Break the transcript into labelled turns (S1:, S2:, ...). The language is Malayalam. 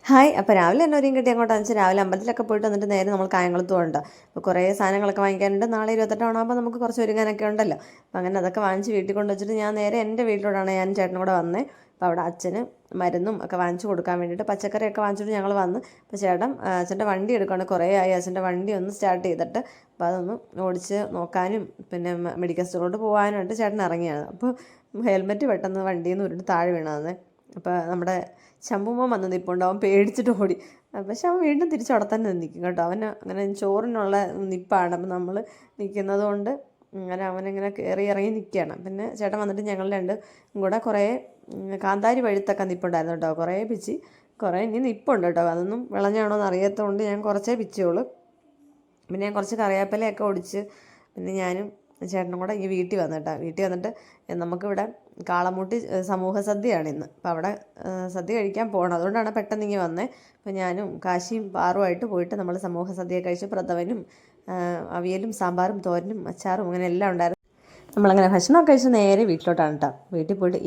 S1: ഹായ്. അപ്പോൾ രാവിലെ തന്നെ ഒരുങ്ങി കിട്ടി അങ്ങോട്ടാന്ന് വെച്ചാൽ രാവിലെ അമ്പലത്തിലൊക്കെ പോയിട്ട് വന്നിട്ട് നേരെ നമ്മൾ കായംകുളത്ത് പോകുന്നുണ്ട്. അപ്പോൾ കുറേ സാധനങ്ങളൊക്കെ വാങ്ങിക്കാനുണ്ട്. നാളെ 28 ആകുമ്പോൾ നമുക്ക് കുറച്ച് ഒരുങ്ങാനൊക്കെ ഉണ്ടല്ലോ. അപ്പോൾ അങ്ങനെ അതൊക്കെ വാങ്ങിച്ച് വീട്ടിൽ കൊണ്ട് വെച്ചിട്ട് ഞാൻ നേരെ എൻ്റെ വീട്ടിലോട്ടാണ് ഞാൻ ചേട്ടനും കൂടെ വന്നത്. അപ്പോൾ അവിടെ അച്ഛന് മരുന്നും ഒക്കെ വാങ്ങിച്ച് കൊടുക്കാൻ വേണ്ടിയിട്ട് പച്ചക്കറിയൊക്കെ വാങ്ങിച്ചിട്ട് ഞങ്ങൾ വന്ന്. അപ്പോൾ അച്ഛൻ്റെ വണ്ടി എടുക്കുകയാണ്. കുറേ ആയി അച്ഛൻ്റെ വണ്ടി ഒന്ന് സ്റ്റാർട്ട് ചെയ്തിട്ട്. അപ്പോൾ അതൊന്ന് ഓടിച്ച് നോക്കാനും പിന്നെ മെഡിക്കൽ സ്റ്റോറിലോട്ട് പോകാനായിട്ട് ചേട്ടൻ ഇറങ്ങിയാണ്. അപ്പോൾ ഹെൽമെറ്റ് പെട്ടെന്ന് വണ്ടിയിൽ നിന്ന് ഉരുണ്ട് താഴെ വീണാന്ന്. അപ്പോൾ നമ്മുടെ ശംഭുമോൻ വന്ന് നിൽപ്പുണ്ട്. അവൻ പേടിച്ചിട്ട് ഓടി. പക്ഷെ അവൻ വീണ്ടും തിരിച്ച് അവിടെ തന്നെ നിൽക്കും കേട്ടോ. അവന് അങ്ങനെ ചോറിനുള്ള നിപ്പാണ്. അപ്പം നമ്മൾ നിൽക്കുന്നത് കൊണ്ട് അങ്ങനെ അവനിങ്ങനെ കയറി ഇറങ്ങി നിൽക്കുകയാണ്. പിന്നെ ചേട്ടൻ വന്നിട്ട് ഞങ്ങൾ രണ്ടും കൂടെ കുറേ കാന്താരി പഴുത്തൊക്കെ നിപ്പുണ്ടായിരുന്നു കേട്ടോ. കുറേ പിച്ചി, കുറേ ഇനി നിപ്പുണ്ട് കേട്ടോ. അതൊന്നും വിളഞ്ഞാണോ എന്ന് അറിയാത്തതുകൊണ്ട് ഞാൻ കുറച്ചേ പിച്ചുള്ളൂ. പിന്നെ ഞാൻ കുറച്ച് കറിവേപ്പിലയൊക്കെ ഒടിച്ച് പിന്നെ ഞാനും ചേട്ടനും കൂടെ ഈ വീട്ടിൽ വന്നിട്ടാണ്. വീട്ടിൽ വന്നിട്ട് നമുക്കിവിടെ കാളമൂട്ടി സമൂഹ സദ്യയാണ് ഇന്ന്. അപ്പോൾ അവിടെ സദ്യ കഴിക്കാൻ പോകണം. അതുകൊണ്ടാണ് പെട്ടെന്ന് ഇങ്ങനെ വന്നത്. അപ്പോൾ ഞാനും കാശിയും പാറുമായിട്ട് പോയിട്ട് നമ്മൾ സമൂഹ സദ്യ കഴിച്ച് പ്രഥമനും അവിയലും സാമ്പാറും തോരനും അച്ചാറും അങ്ങനെ എല്ലാം ഉണ്ടായിരുന്നു. നമ്മളങ്ങനെ ഭക്ഷണമൊക്കെ കഴിച്ച് നേരെ വീട്ടിലോട്ടാണ് കേട്ടോ. വീട്ടിൽ പോയിട്ട്